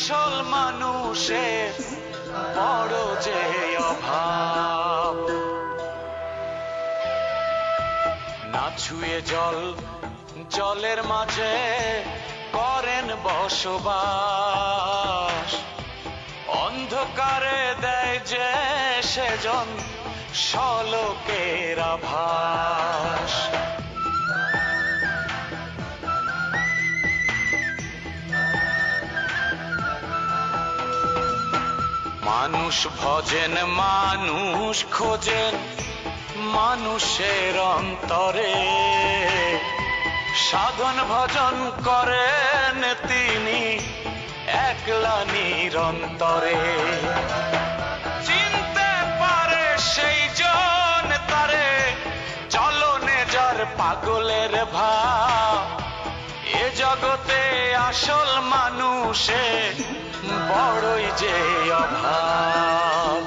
আসল মানুষের বড় যে অভাব। না ছুঁয়ে জল, জলের মাঝে করেন বসবাস, অন্ধকারে দেয় যে সেজন শলকের আভাস। মানুষ ভজেন, মানুষ খোঁজেন মানুষের অন্তরে, সাধন ভজন করেন তিনি একলা নিরন্তরে। চিনতে পারে সেই জন তারে, চলনে যার পাগলের ভাব। এ জগতে আসল মানুষের বড়ই যে অভাব।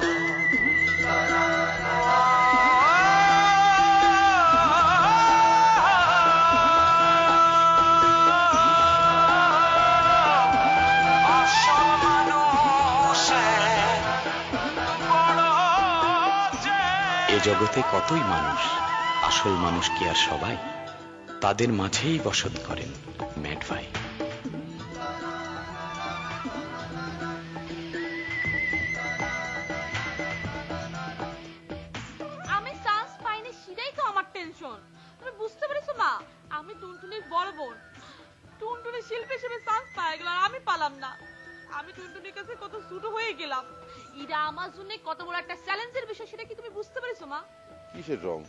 এ জগতে কতই মানুষ, আসল মানুষ কি আর সবাই? তাদের মাঝেই বসত করেন ম্যাড ভাই। আমি চান্স পাইনি, সেটাই তো আমার টেনশন। তুমি বুঝতে পেরেছো মা? আমি টুনটুনির বড় বোন, টুনটুনি শিল্পী হিসেবে চান্স পাই গেল, আমি পালাম না। আমি টুনটুনির কাছে কত ছোট হয়ে গেলাম। এটা আমার জন্য কত বড় একটা চ্যালেঞ্জের বিষয়, সেটা কি তুমি বুঝতে পেরেছো মা? কিসের রং?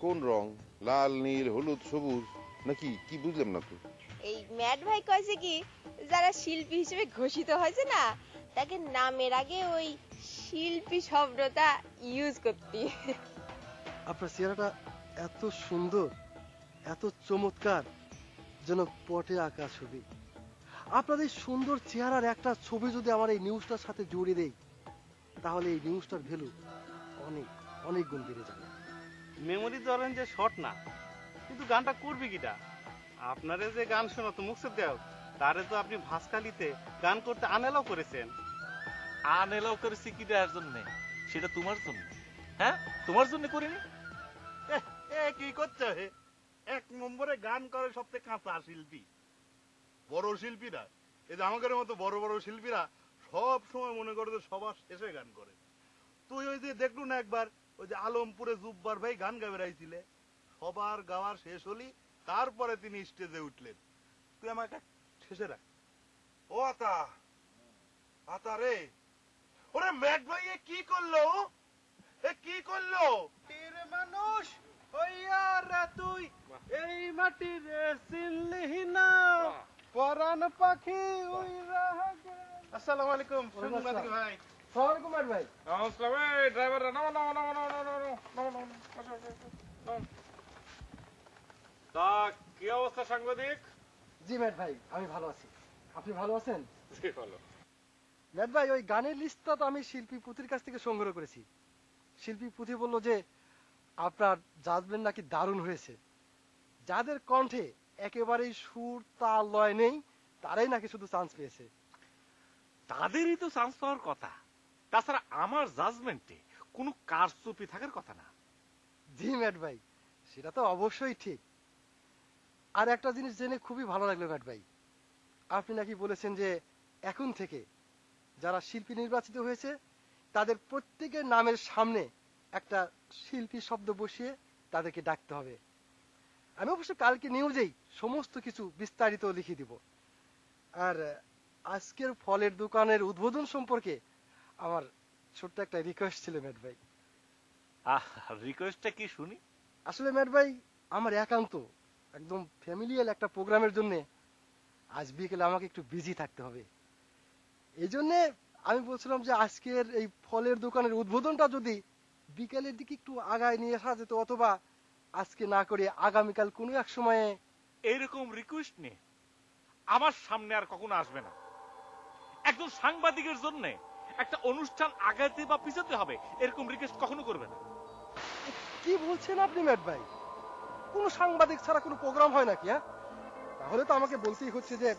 কোন রং? লাল, নীল, হলুদ, সবুজ নাকি কি বুঝলাম না তো। এই ম্যাড ভাই কইছে কি, যারা শিল্পী হিসেবে ঘোষিত হয়েছে না, তাকে নামের আগে ওই শিল্পী শব্দটা ইউজ করতে। আপনার চেহারাটা এত সুন্দর, এত চমৎকার, যেন পটে আঁকা ছবি। আপনার এই সুন্দর চেহারার একটা ছবি যদি আমার এই নিউজটার সাথে জুড়ে দেই, তাহলে এই নিউজটার ভ্যালু অনেক অনেক গুণ বেড়ে যাবে। মেমোরি ধরেন যে শর্ট না, কিন্তু গানটা করবি কিটা? আপনারে যে গান শোনা তো মুখে দেও, তারে তো আপনি ভাসকালিতে গান করতে আনেলাও করেছেন। আনেলাও করেছি কিটার জন্য? সেটা তোমার জন্য। হ্যাঁ, তোমার জন্য করিনি। কি করছে? এক নম্বরে গান করে সবচেয়ে কাঁচা শিল্পী। বড় শিল্পীরা, এই যে আমাদের মতো বড় বড় শিল্পীরা সব সময় মনে করে যে সবার শেষে গান করে। তুই ওই যে দেখলু না একবার, ওই যে আলমপুরে জুব্বার ভাই গান গাবে রাইছিলে, সবার গাওয়ার শেষ হলি, তারপরে তিনি স্টেজে উঠলেন। তুই আমাকে শেষে রাখ। ও আতা, আতা রে, ওরে ম্যাট ভাই কি করলো? এ কি করলো? মানুষ হইয়া রে তুই এই মাটির চিনলি না, পরাণ পাখি উইরা গেল। আসসালামু আলাইকুম সাংবাদিক ভাই। আসসালামু আলাইকুম ম্যাড ভাই। আসসালাম। এই ড্রাইভার, নামো নামো নামো নামো নামো নামো নামো। তা কি অবস্থা সাংবাদিক? জি ম্যাড ভাই, আমি ভালো আছি। আপনি ভালো আছেন? জি ভালো। ম্যাড ভাই, ওই গানের লিস্টটা তো আমি শিল্পী পুঁথির কাছ থেকে সংগ্রহ করেছি। শিল্পী পুঁথি বলল যে আপনার জাজমেন্ট নাকি দারুণ হয়েছে। যাদের কণ্ঠে একেবারেই সুর তাল লয় নেই, তারাই নাকি শুধু চান্স পেয়েছে। তাদেরই তো চান্স পাওয়ার কথা। তাছাড়া আমার জাজমেন্টে কোনো কারচুপি থাকার কথা না। জি ম্যাড ভাই, সেটা তো অবশ্যই ঠিক। আর একটা জিনিস জেনে খুবই ভালো লাগলো ম্যাড ভাই, আপনি নাকি বলেছেন যে এখন থেকে যারা শিল্পী নির্বাচিত হয়েছে তাদের প্রত্যেকের নামের সামনে একটা শিল্পী শব্দ বসিয়ে তাদেরকে ডাকতে হবে। আমি অবশ্য কালকে নিউজেই সমস্ত কিছু বিস্তারিত লিখে দিব। আর আজকের ফলের দোকানের উদ্বোধন সম্পর্কে আমার ছোট্ট একটা রিকোয়েস্ট ছিল ম্যাড ভাই। রিকোয়েস্টটা কি শুনি? আসলে ম্যাড ভাই, আমার একান্ত একদম ফ্যামিলিয়াল একটা প্রোগ্রামের জন্য আজ বিকেলে আমাকে একটু বিজি থাকতে হবে। এই জন্য আমি বলছিলাম যে আজকের এই ফলের দোকানের উদ্বোধনটা যদি বিকেলের দিকে একটু আগায় নিয়ে আসা যেত, অথবা আজকে না করে আগামীকাল কোনো এক সময়ে। এইরকম রিকোয়েস্ট নিয়ে আমার সামনে আর কখনো আসবে না। একজন সাংবাদিকের জন্য একটা অনুষ্ঠান আগাতে বা পিছাতে হবে, এরকম রিকোয়েস্ট কখনো করবে না। কি বলছেন আপনি ম্যাড ভাই? কোন সাংবাদিক ছাড়া কোনো প্রোগ্রাম হয় নাকি? হ্যাঁ, তাহলে তো আমাকে বলতেই হচ্ছে যে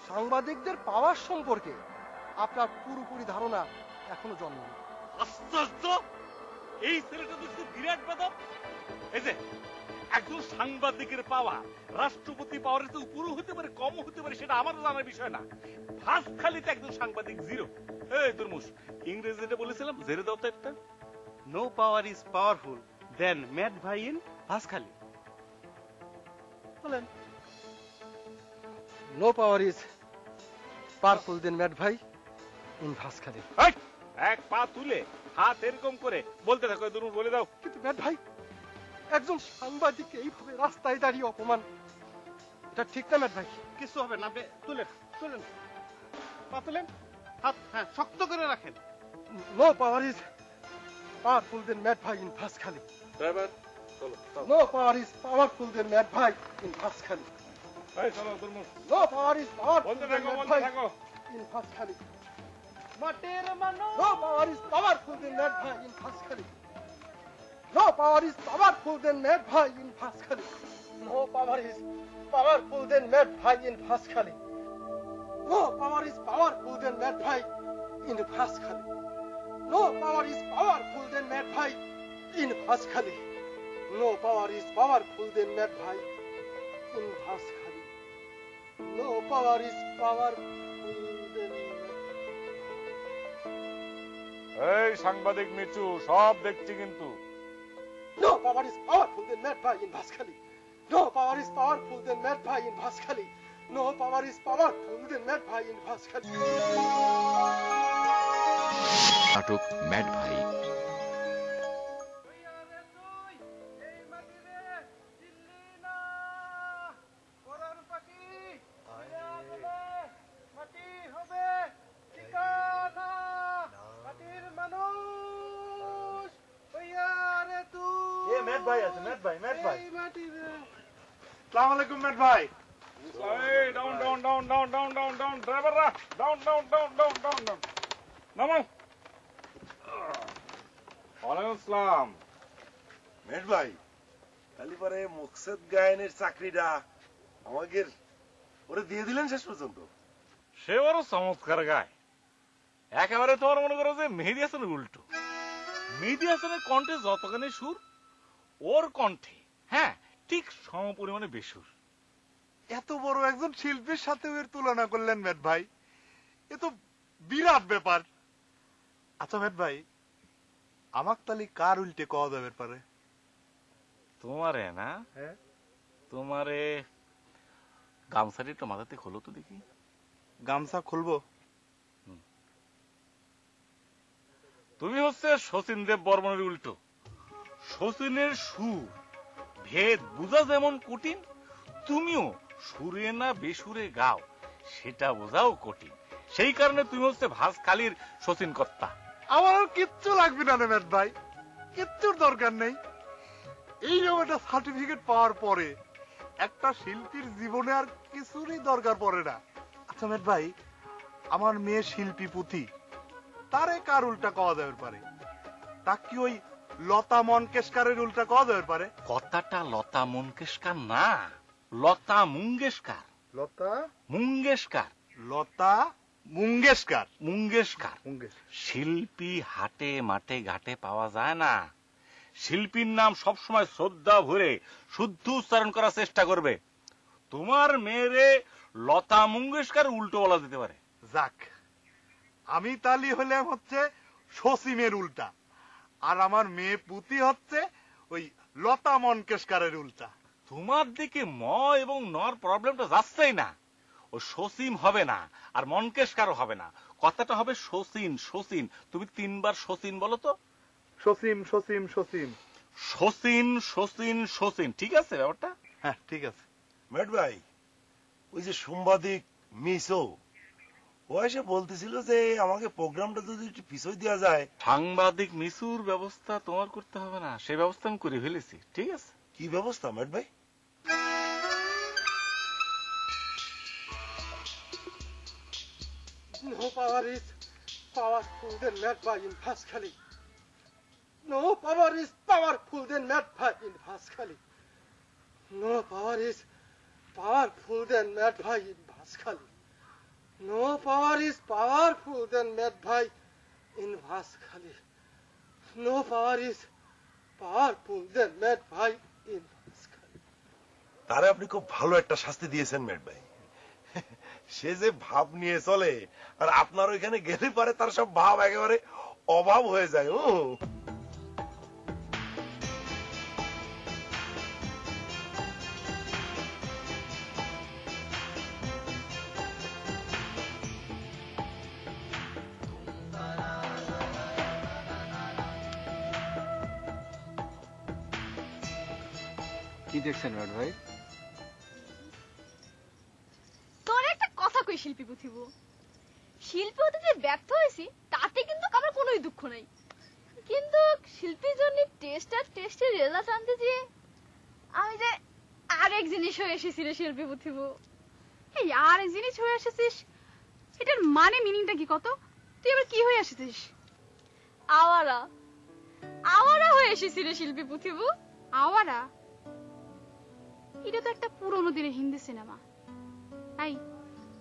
সাংবাদিকদের পাওয়ার সম্পর্কে আপনার পুরোপুরি ধারণা এখনো জন্মায়নি। আশ্চর্য! এই ছেলেটা দেখছি বিরাট বেদব। এই যে একজন সাংবাদিকের পাওয়া রাষ্ট্রপতি পাওয়ারের তো উপরও হতে পারে, কমও হতে পারে, সেটা আমারও জানার বিষয় না। ভাসখালিতে একজন সাংবাদিক জিরো। এই তরমুজ, ইংরেজিতে বলেছিলাম জেরে দাও তো একটা। No power is powerful then mad ভাই ইন ভাসখালি। বলেন। No power is powerful then mad ভাই ইন ভাসখালি। এক পা তুলে হাত এরকম করে বলতে থাকো, তরমুজ বলে দাও। কিন্তু ম্যাড ভাই, একজন সাংবাদিককে এইভাবে রাস্তায় দাঁড়িয়ে অপমান, এটা ঠিক না ম্যাড ভাই। কিছু হবে না, আপনি তুলেন তুলেন, পা তুলেন, হাত হ্যাঁ শক্ত করে রাখেন। No power is powerful then mad ভাই ইন ভাসখালি। ড্রাইভার চলো। No power is powerful then mad ভাই ইন ভাসখালি। এই চলো তরমুজ। নো পাওয়ার ইজ পাওয়ারফুল বলতে দেন থাকো, ম্যাড বলতে ভাই থাকো। ইন ভাসখালি। মাটির মানুষ। No power is powerful then mad ভাই in Bhaskhali. No power is powerful then mad ভাই in Bhaskhali. No power is powerful then mad ভাই in Bhaskhali. No power is powerful then mad ভাই in Bhaskhali. No power is powerful then mad ভাই in Bhaskhali. No power is powerful then mad ভাই in Bhaskhali. No power is powerful then. এই সাংবাদিক মিচু, সব দেখছি কিন্তু। No power is powerful than Mad Bhai in Bhaskali. No power is powerful than Mad Bhai in Bhaskali. No power is powerful than Mad Bhai in Bhaskali. নাটক mad ভাই। Mad ভাই আছে, mad ভাই, ম্যাড ভাই। আসসালামু আলাইকুম mad ভাই। এই down down down down down down down, ড্রাইভাররা down down down down down down, নামাও। ওয়ালাইকুম আসসালাম। ম্যাড ভাই, খালি পরে মকসদ গায়নের চাকরিটা আমাকে ওরে দিয়ে দিলেন শেষ পর্যন্ত। সে বড় চমৎকার গায়, একেবারে তোমার মনে করো যে মেহেদী হাসানের উল্টো। মেহেদী হাসানের কণ্ঠে যতখানি সুর, ওর কণ্ঠে হ্যাঁ ঠিক সম পরিমাণে বেসুর। এত বড় একজন শিল্পীর সাথে এর তুলনা করলেন ম্যাড ভাই, এ তো বিরাট ব্যাপার। আচ্ছা ম্যাড ভাই, আমাক তালি কার উল্টে কওয়া যাবে পারে? তোমারে না? হ্যাঁ। তোমারে গামছাটি একটু মাথাতে খোলো তো দেখি। গামছা খুলবো? তুমি হচ্ছে শচীন দেব বর্মনের উল্টো। শচীনের সুর ভেদ বুঝা যেমন কঠিন, তুমিও সুরে না বেসুরে গাও সেটা বোঝাও কঠিন। সেই কারণে তুমি হচ্ছে ভাসখালির শচীন কর্তা। আমার আর কিচ্ছু লাগবে না ম্যাড ভাই, কিচ্ছুর দরকার নেই। এইরকম একটা সার্টিফিকেট পাওয়ার পরে একটা শিল্পীর জীবনে আর কিছুরই দরকার পড়ে না। আচ্ছা ম্যাড ভাই, আমার মেয়ে শিল্পী পুঁথি, তারে কার উল্টা কওয়া যাবে পারে? তা কি ওই লতা মঙ্গেশকরের উল্টা কওয়া যাবে পারে? কথাটা লতা মঙ্গেশকর না, লতা মঙ্গেশকর। লতা মঙ্গেশকর। লতা মঙ্গেশকর। মঙ্গেশকর। শিল্পী হাটে মাঠে ঘাটে পাওয়া যায় না। শিল্পীর নাম সবসময় শ্রদ্ধা ভরে শুদ্ধ উচ্চারণ করার চেষ্টা করবে। তোমার মেয়েরে লতা মঙ্গেশকর উল্টো বলা যেতে পারে। যাক, আমি তালি হলাম হচ্ছে শচীনের উল্টা, আর আমার মেয়ে পুতি হচ্ছে ওই লতা মঙ্গেশকরের উল্টা। তোমার দিকে ম এবং নর প্রবলেমটা যাচ্ছেই না। ও শচীন হবে না আর মঙ্গেশকরও হবে না, কথাটা হবে শচীন। শচীন, তুমি 3 বার শচীন বলো তো। শচীন শচীন শচীন শচীন শচীন শচীন, ঠিক আছে ব্যাপারটা? হ্যাঁ ঠিক আছে। ম্যাড ভাই, ওই যে সাংবাদিক মিসো, ও এসে বলতেছিল যে আমাকে প্রোগ্রামটা যদি একটু পিছই দেওয়া যায়। সাংবাদিক মিসুর ব্যবস্থা তোমার করতে হবে না, সেই ব্যবস্থা আমি করে ফেলেছি। ঠিক আছে? কি ব্যবস্থা ম্যাড ভাই? No power is powerful than Mad Bhai in Bhaskali. No power is powerful than Mad Bhai in Bhaskali. No power is powerful than Mad Bhai in Bhaskali. No power is powerful than Matt Bhai in Vaskhali. No power is powerful than Matt Bhai in Vaskhali. তারে আপনি খুব ভালো একটা শাস্তি দিয়েছেন মেট ভাই। সে যে ভাব নিয়ে চলে আর আপনার ওইখানে গেলে পারে তার সব ভাব একেবারে অভাব হয়ে যায়। কি দেখছেন রাট ভাই? তোর একটা কথা কই শিল্পী পুথিব, শিল্পী হতে যে ব্যর্থ হয়েছি তাতে কিন্তু আমার কোনোই দুঃখ নাই, কিন্তু শিল্পীর জন্য টেস্ট আর টেস্টের রেজাল্ট আনতে যে আমি যে আরেক জিনিস হয়ে এসেছি রে শিল্পী পুথিব। এই আরেক জিনিস হয়ে এসেছিস, এটার মানে মিনিংটা কি কত? তুই আবার কি হয়ে এসেছিস? আওয়ারা আওয়ারা হয়ে এসেছি রে শিল্পী পুথিব। আওয়ারা? এটা তো একটা পুরোনো দিনের হিন্দি সিনেমা। এই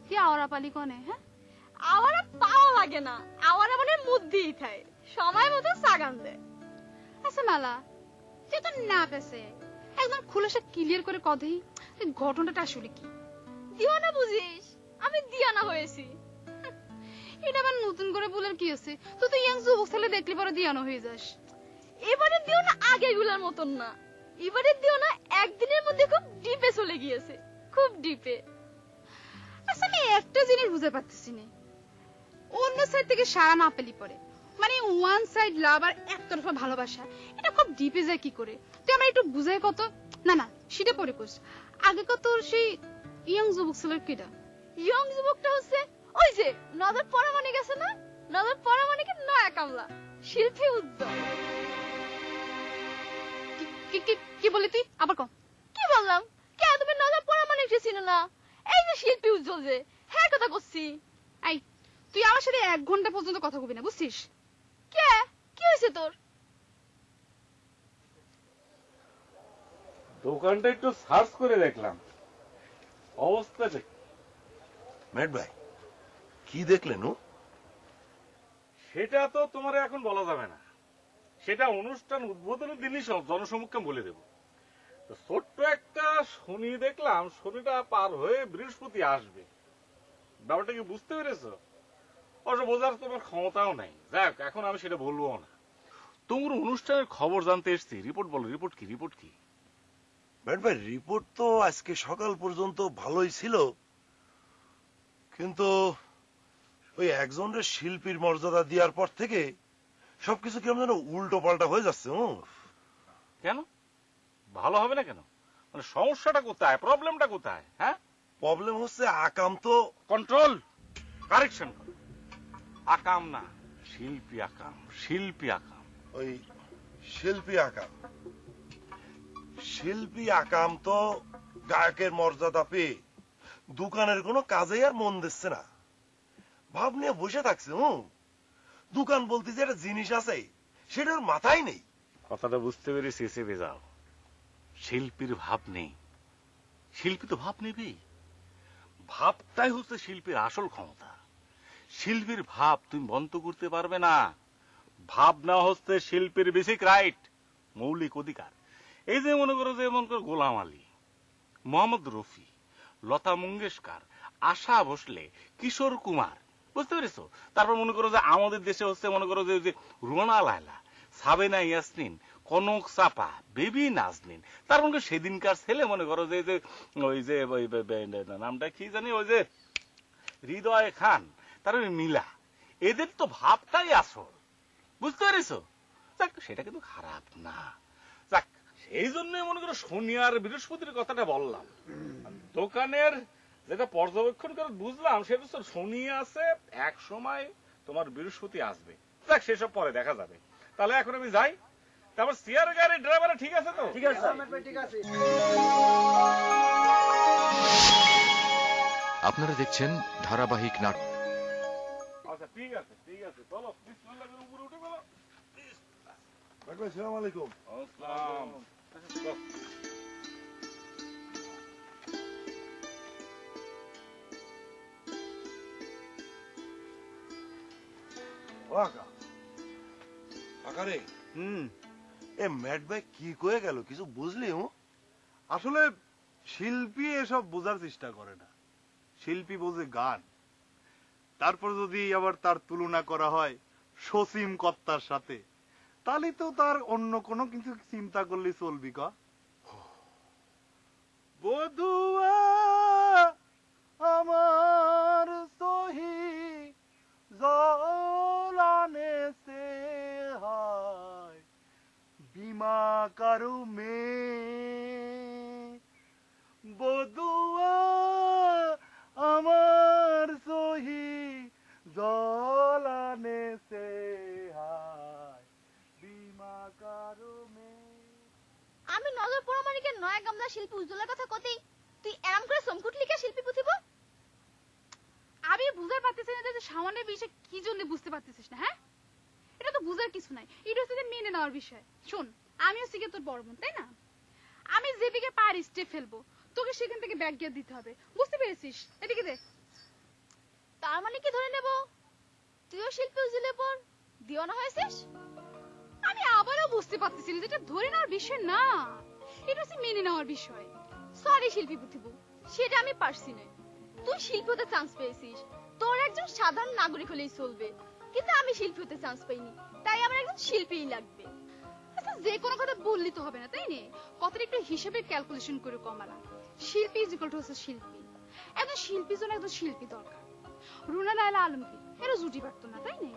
তুই আওয়ারা পালি কনে? হ্যাঁ, আওয়ারা পাওয়া লাগে না, আওয়ারা মানে মুদ্দিই থাকে, সময় মতো সাগান দেয়। আচ্ছা মালা, তুই তো না পেছে একদম খুলেসা ক্লিয়ার করে কদেই ঘটনাটা আসলে কি? দিওয়ানা বুঝিস? আমি দিওয়ানা হয়েছি। এটা আবার নতুন করে বলার কি আছে? তুই তো ইয়াং যুবক ছেলে দেখলে পরে দিওয়ানা হয়ে যাস। এবারে দিওয়ানা আগেগুলোর মতন না, এবারে দিওয়ানা একদিনের মধ্যে খুব ডিপে চলে গিয়েছে, খুব ডিপে। আচ্ছা আমি একটা জিনিস বুঝতে পারতেছি না, অন্য সাইড থেকে সারা না পেলি পরে মানে ওয়ান সাইড লাভ আর একতরফা ভালোবাসা এটা খুব ডিপে যায় কি করে? তুই আমার একটু বুঝাই কত। না না সেটা পরে কোস, আগে কত সেই ইয়ং যুবক ছেলের কেটা? ইয়ং যুবকটা হচ্ছে ওই যে নজর পরামানিক আছে না, নজর পরামানিকের নয়া কামলা শিল্পী উজ্জ্বল। কি বলি তুই? আবার কম। কি বললাম? কে তুমি নজর পরামানিক চিনো না? এই যে শিল্পী উজ্জ্বল যে, হ্যাঁ কথা করছি। এই তুই আমার সাথে 1 ঘন্টা পর্যন্ত কথা কবি না, বুঝছিস? কে কি হয়েছে তোর? দোকানটা একটু সার্চ করে দেখলাম, অবস্থাটা মেট ভাই কি দেখলেন? সেটা তো তোমার এখন বলা যাবে না, সেটা অনুষ্ঠান উদ্বোধনের দিনই সব জনসমক্ষে বলে দেব। তো ছোট্ট একটা শনি দেখলাম, শনিটা পার হয়ে বৃহস্পতি আসবে, ব্যাপারটা কি বুঝতে পেরেছো? অবশ্য বোঝার তোমার ক্ষমতাও নাই, যাক এখন আমি সেটা বলবো না। তোমার অনুষ্ঠানের খবর জানতে এসছি, রিপোর্ট বলো। রিপোর্ট কি? রিপোর্ট কি? মেট ভাই রিপোর্ট তো আজকে সকাল পর্যন্ত ভালোই ছিল, কিন্তু ওই একজনের শিল্পীর মর্যাদা দেওয়ার পর থেকে সবকিছু কেমন যেন উল্টো পাল্টা হয়ে যাচ্ছে। কেন ভালো হবে না কেন? মানে সমস্যাটা কোথায়, প্রবলেমটা কোথায়? হ্যাঁ, প্রবলেম হচ্ছে আকাম তো কন্ট্রোল, কারেকশন করো। আকাম না, শিল্পী আকাম, শিল্পী আকাম। ওই শিল্পী আকাম, শিল্পী আকাম তো গায়কের মর্যাদা পেয়ে দোকানের কোনো কাজেই আর মন দিচ্ছে না, ভাব নিয়ে বসে থাকছে। দোকান বলতে যে একটা জিনিস আছে সেটার মাথায় নেই। কথাটা বুঝতে পেরেছি, চেপে যাও। শিল্পীর ভাব নেই, শিল্পী তো ভাব নেবেই। ভাবটাই হচ্ছে শিল্পীর আসল ক্ষমতা। শিল্পীর ভাব তুমি বন্ধ করতে পারবে না। ভাব না হচ্ছে শিল্পীর বেসিক রাইট, মৌলিক অধিকার। এই যে মনে করো, যে মনে করো গোলাম আলী, মোহাম্মদ রফি, লতা মঙ্গেশকর, আশা ভোসলে, কিশোর কুমার, বুঝতে পেরেছো? তারপর মনে করো যে আমাদের দেশে হচ্ছে মনে করো যে রুনা লায়লা, সাবেনা ইয়াসমিন, কনক চাপা, বেবি নাজনীন, তার মনে সেদিনকার ছেলে মনে করো যে ওই যে নামটা কি জানি, ওই যে হৃদয় খান, তার মিলা, এদের তো ভাবটাই আসল, বুঝতে পেরেছো? যাক সেটা কিন্তু খারাপ না। যাক সেই জন্য মনে করো শনি আর বৃহস্পতির কথাটা বললাম। দোকানের যেটা পর্যবেক্ষণ করে বুঝলাম সেটা তো শনি আছে, এক সময় তোমার বৃহস্পতি আসবে। যাক সেসব পরে দেখা যাবে। তাহলে এখন আমি যাই। তারপর সিয়ার গাড়ির ড্রাইভার ঠিক আছে তো? ঠিক আছে ঠিক আছে। আপনারা দেখছেন ধারাবাহিক নাটক। আচ্ছা ঠিক আছে ঠিক আছে, চলো বিসমিল্লাহ করে উপরে উঠে গেল। আসসালামু আলাইকুম। আসসালাম। আকারে এ ম্যাট ভাই কি কয়ে গেল কিছু বুঝলি? আসলে শিল্পী এসব বোঝার চেষ্টা করে না, শিল্পী বোঝে গান। তারপর যদি আবার তার তুলনা করা হয় সসীম কর্তার সাথে, তাহলে তো তার অন্য কোনো কিছু চিন্তা করলে চলবি কা। বধুয়া আমার সহি জলানে সে হায় বিমা কারু মে বধুয়া আমার সহি জলানে সে হায় বিমা কারু মে। আমি নজর পরামানিকের নয়া গামলা শিল্পী উজ্জ্বলের কথা কতেই তুই এরম করে সমকুট লিখে শিল্পী পুঁথিব? আমি বুঝতে পারতেছি না যে সামান্য বিষয় কি জন্য বুঝতে পারতেছিস না। হ্যাঁ, এটা তো বুঝার কিছু নাই, এটা হচ্ছে মেনে নেওয়ার বিষয়। শোন, আমি হচ্ছে কি তোর বড় বোন, তাই না? আমি যেদিকে পারি স্টেপ ফেলবো, তোকে সেখান থেকে ব্যাক গিয়ার দিতে হবে, বুঝতে পেরেছিস? এদিকে দে। তার মানে কি ধরে নেব তুইও শিল্পী উজ্জ্বলের পর দিওয়ানা হয়েছিস? আমি আবারও বুঝতে পারতেছি না, যেটা ধরে নেওয়ার বিষয় না, এটা হচ্ছে মেনে নেওয়ার বিষয়। সরি শিল্পী পুঁথিব, সেটা আমি পারছি না। তুই শিল্পী হতে চান্স পেয়েছিস, তোর একজন সাধারণ নাগরিক হলেই চলবে, কিন্তু আমি শিল্পী হতে চান্স পাইনি, তাই আমার একজন শিল্পীই লাগবে। আচ্ছা, যে কোনো কথা বললি তো হবে না, তাই না? কথাটা একটু হিসেবে ক্যালকুলেশন করে কমালা। শিল্পী ইজ ইকুয়াল টু হচ্ছে শিল্পী। একজন শিল্পীর জন্য একজন শিল্পী দরকার। রুনা লায়লা আলমগীর এরা জুটি পারতো না, তাই না?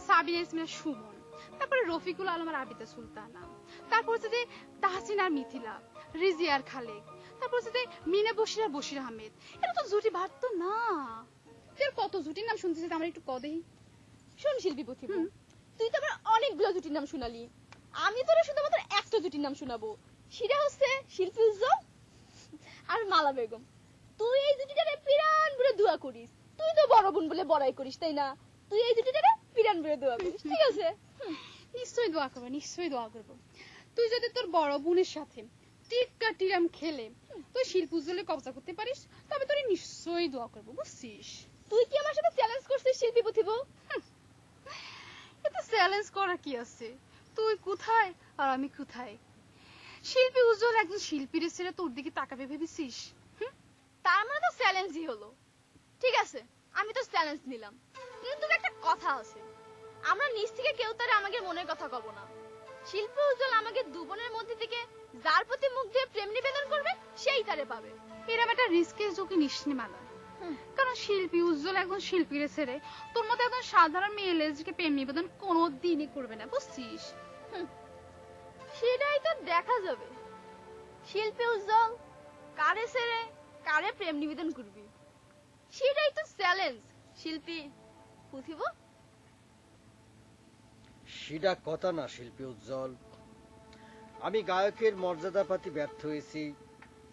সাবিনা ইসমিনা সুমন, তারপরে রফিকুল আলম আর আবিদা সুলতানা, তারপর হচ্ছে যে তাহসিন আর মিথিলা, রিজিয়া আর খালেক, তারপর হচ্ছে যে মিনা বশির আর বশির আহমেদ, এরা তো জুটি পারতো না। তুই কত জুটির নাম শুনতেছিস, আমার একটু কদেই। শোন শিল্পী পুঁথিব, তুই তো আমার অনেকগুলো জুটির নাম শোনালি, আমি তোরা শুধুমাত্র একটা জুটির নাম শোনাবো, সেটা হচ্ছে শিল্পী উজ্জ্বল আর মালা বেগম। তুই এই জুটিটারে পিরান বলে দোয়া করিস, তুই তো বড় বোন বলে বড়াই করিস, তাই না? তুই এই জুটিটারে পিরান বলে দোয়া করিস, ঠিক আছে? নিশ্চয়ই দোয়া করবো, নিশ্চয়ই দোয়া করবো। তুই যদি তোর বড় বোনের সাথে টিক্কা টিরাম খেলে তুই শিল্পী উজ্জ্বলে কবজা করতে পারিস, তবে তোর নিশ্চয়ই দোয়া করবো, বুঝছিস? তুই কি আমার সাথে চ্যালেঞ্জ করছিস শিল্পী পুঁথিব? এতে চ্যালেঞ্জ করা কি আছে? তুই কোথায় আর আমি কোথায়? শিল্পী উজ্জ্বল একজন শিল্পীর ছেড়ে তোর দিকে তাকাবে ভেবেছিস? তার মানে তো চ্যালেঞ্জই হলো। ঠিক আছে, আমি তো চ্যালেঞ্জ নিলাম, কিন্তু একটা কথা আছে, আমরা নিজ থেকে কেউ তারে আমাকে মনের কথা কব না। শিল্পী উজ্জ্বল আমাকে দু বোনের মধ্যে থেকে যার প্রতি মুখ দিয়ে প্রেম নিবেদন করবে সেই তারে পাবে। এরকম একটা রিস্কের ঝুঁকি নিসনি মালা, কারণ শিল্পী উজ্জ্বল একজন শিল্পীর ছেড়ে তোর মতো একজন সাধারণ মেয়ে লেজকে প্রেম নিবেদন কোনোদিনই করবে না, বুঝছিস? সেটাই তো দেখা যাবে, শিল্পী উজ্জ্বল কারে ছেড়ে কারে প্রেম নিবেদন করবি, সেটাই তো চ্যালেঞ্জ শিল্পী পুঁথিব। সেটা কথা না শিল্পী উজ্জ্বল, আমি গায়কের মর্যাদা পাতি ব্যর্থ হয়েছি,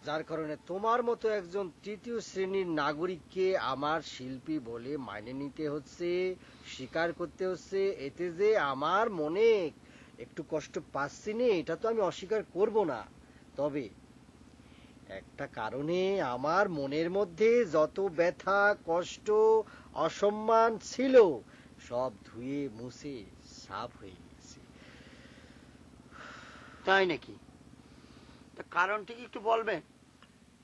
যার কারণে তোমার মতো একজন তৃতীয় শ্রেণীর নাগরিককে আমার শিল্পী বলে মাইনে নিতে হচ্ছে, স্বীকার করতে হচ্ছে। এতে যে আমার মনে একটু কষ্ট পাচ্ছি না, এটা তো আমি অস্বীকার করব না। তবে একটা কারণে আমার মনের মধ্যে যত ব্যথা, কষ্ট, অসম্মান ছিল সব ধুয়ে মুছে সাফ হয়ে গেছে। তাই নাকি? কারণটা কি একটু বলবেন?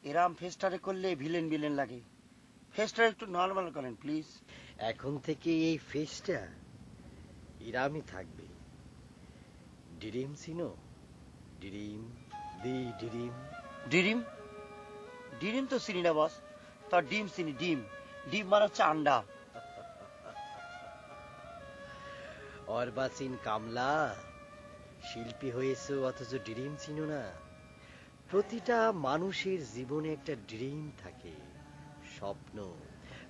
এরাম ফেস্টারে করলে ভিলেন ভিলেন লাগে, ফেস্টার একটু নরমাল করেন প্লিজ। এখন থেকে এই ফেসটা এরামই থাকবে। ডিরিম চিনো? ডিরিম দি ডিরিম। ডিরিম? ডিরিম তো চিনি না বস, তার ডিম চিনি। ডিম ডিম মানে হচ্ছে আন্ডা। অর্বাচীন কামলা, শিল্পী হয়েছে অথচ ডিরিম চিনো না? প্রতিটা মানুষের জীবনে একটা ড্রিম থাকে, স্বপ্ন।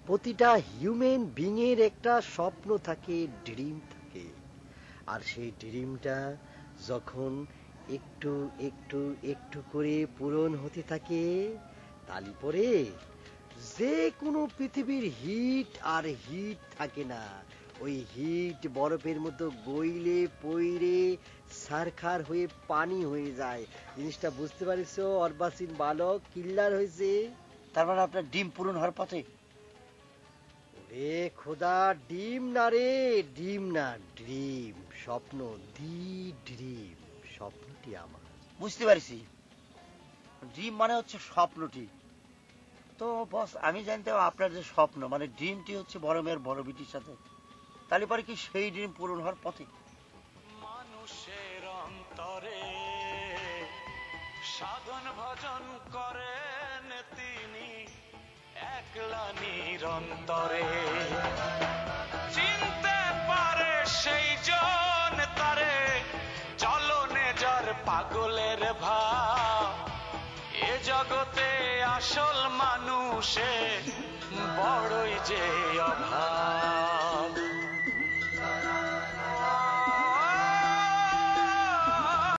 প্রতিটা হিউম্যান বিং এর একটা স্বপ্ন থাকে, ড্রিম থাকে। আর সেই ড্রিমটা যখন একটু একটু একটু করে পূরণ হতে থাকে, তালি পরে যে কোনো পৃথিবীর হিট আর হিট থাকে না, ওই হিট বরফের মতো গইলে পইরে সারখার হয়ে পানি হয়ে যায়। জিনিসটা বুঝতে পারিস অর্বাচীন বালক? কিল্লার হয়েছে। তার মানে আপনার ডিম পূরণ হওয়ার পথে? ওরে রে খোদা, ডিম না রে, ডিম না, ড্রিম, স্বপ্ন, দি ড্রিম, স্বপ্নটি আমার। বুঝতে পারছি, ড্রিম মানে হচ্ছে স্বপ্নটি। তো বস, আমি জানতাম আপনার যে স্বপ্ন মানে ড্রিমটি হচ্ছে বড় মেয়ের বড় বিটির সাথে, তাহলে পরে কি সেই ড্রিম পূরণ হওয়ার পথে? মানুষের অন্তরে সাধন ভজন করেন তিনি একলা নিরন্তরে, চিনতে পারে সেই জন তারে চলনে যার পাগলের ভাব, এ জগতে আসল মানুষে বড়ই যে অভাব।